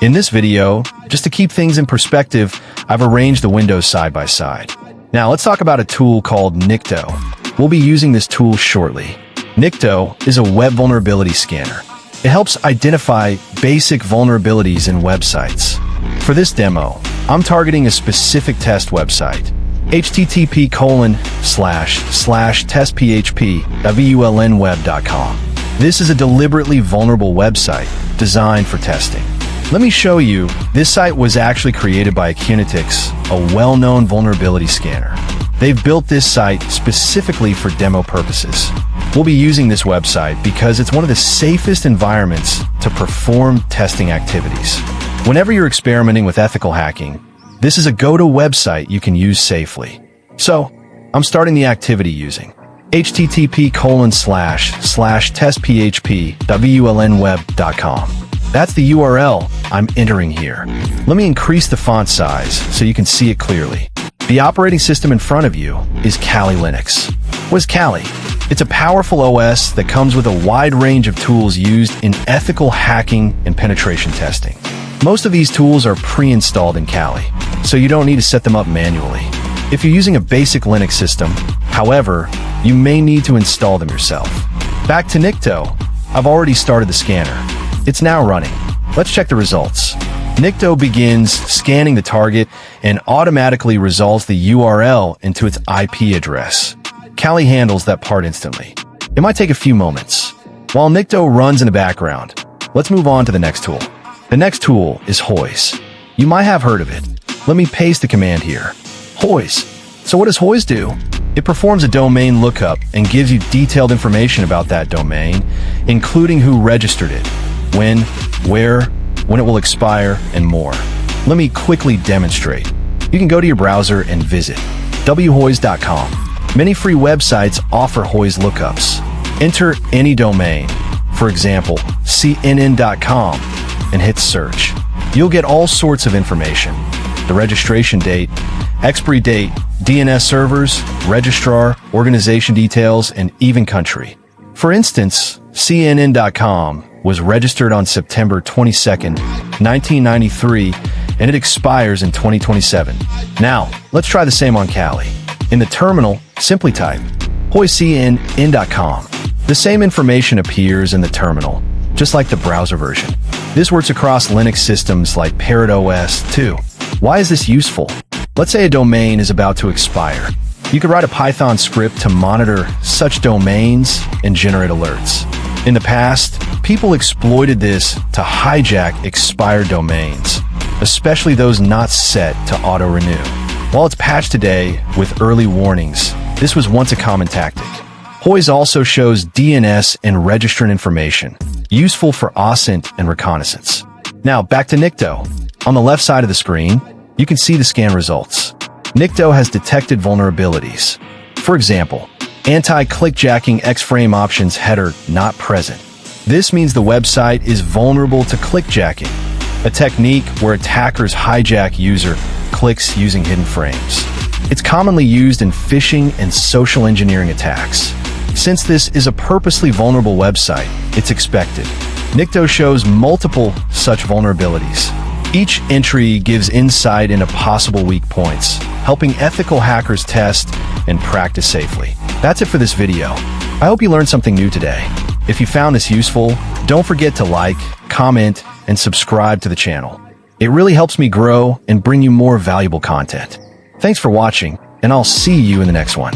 In this video, just to keep things in perspective, I've arranged the windows side by side. Now let's talk about a tool called Nikto. We'll be using this tool shortly. Nikto is a web vulnerability scanner. It helps identify basic vulnerabilities in websites. For this demo, I'm targeting a specific test website, http://testphp.vulnweb.com. This is a deliberately vulnerable website designed for testing. Let me show you, this site was actually created by Akunetix, a well-known vulnerability scanner. They've built this site specifically for demo purposes. We'll be using this website because it's one of the safest environments to perform testing activities. Whenever you're experimenting with ethical hacking, this is a go-to website you can use safely. So, I'm starting the activity using http://testphp.vulnweb.com. That's the URL I'm entering here. Let me increase the font size so you can see it clearly. The operating system in front of you is Kali Linux. What is Kali? It's a powerful OS that comes with a wide range of tools used in ethical hacking and penetration testing. Most of these tools are pre-installed in Kali, so you don't need to set them up manually. If you're using a basic Linux system, however, you may need to install them yourself. Back to Nikto. I've already started the scanner. It's now running. Let's check the results. Nikto begins scanning the target and automatically resolves the URL into its IP address. Kali handles that part instantly. It might take a few moments. While Nikto runs in the background, let's move on to the next tool. The next tool is Hois. You might have heard of it. Let me paste the command here. Hois. So what does Hois do? It performs a domain lookup and gives you detailed information about that domain, including who registered it, when, where, when it will expire, and more. Let me quickly demonstrate. You can go to your browser and visit whois.com. Many free websites offer Hois lookups. Enter any domain, for example, cnn.com, and hit search. You'll get all sorts of information: the registration date, expiry date, DNS servers, registrar, organization details, and even country. For instance, cnn.com was registered on September 22nd, 1993, and it expires in 2027. Now, let's try the same on Kali. In the terminal, simply type hoiscnn.com. The same information appears in the terminal, just like the browser version. This works across Linux systems like Parrot OS too. Why is this useful? Let's say a domain is about to expire. You could write a Python script to monitor such domains and generate alerts. In the past, people exploited this to hijack expired domains, especially those not set to auto-renew. While it's patched today with early warnings, this was once a common tactic. Hois also shows DNS and registrant information, useful for OSINT and reconnaissance. Now, back to Nikto. On the left side of the screen, you can see the scan results. Nikto has detected vulnerabilities. For example, anti-clickjacking X-frame options header not present. This means the website is vulnerable to clickjacking, a technique where attackers hijack user clicks using hidden frames. It's commonly used in phishing and social engineering attacks. Since this is a purposely vulnerable website, it's expected. Nikto shows multiple such vulnerabilities. Each entry gives insight into possible weak points, helping ethical hackers test and practice safely. That's it for this video. I hope you learned something new today. If you found this useful, don't forget to like, comment, and subscribe to the channel. It really helps me grow and bring you more valuable content. Thanks for watching, and I'll see you in the next one.